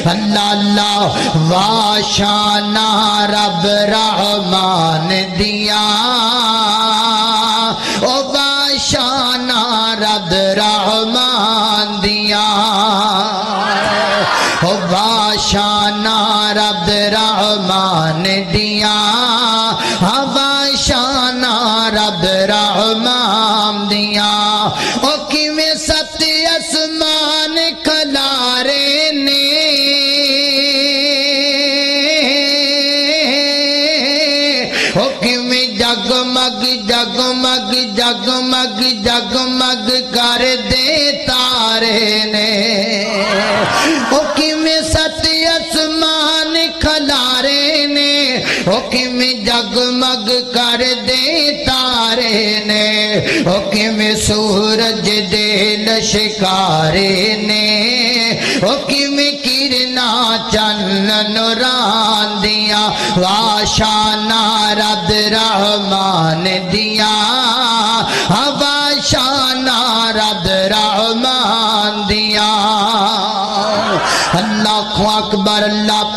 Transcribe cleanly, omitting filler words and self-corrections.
اللہ اللہ واشانا رب رحمان دیا او واشانا رب رحمان دیا او واشانا رب رحمان دیا واشانا رب رحمان دیا او کیویں ست اسمان کھلارے نے او کیویں جگمگ جگمگ جگمگ جگمگ کر دے تارے نے او کیویں ست اسمان کھلارے نے او کیویں جگمگ کر دے تارے نے او کیویں سورج دے لشکارے نے او کیویں کرنا چن نوران دیا واشانا رب رحمان دیا واشانا رب رحمان دیا اللہ اکبر اللہ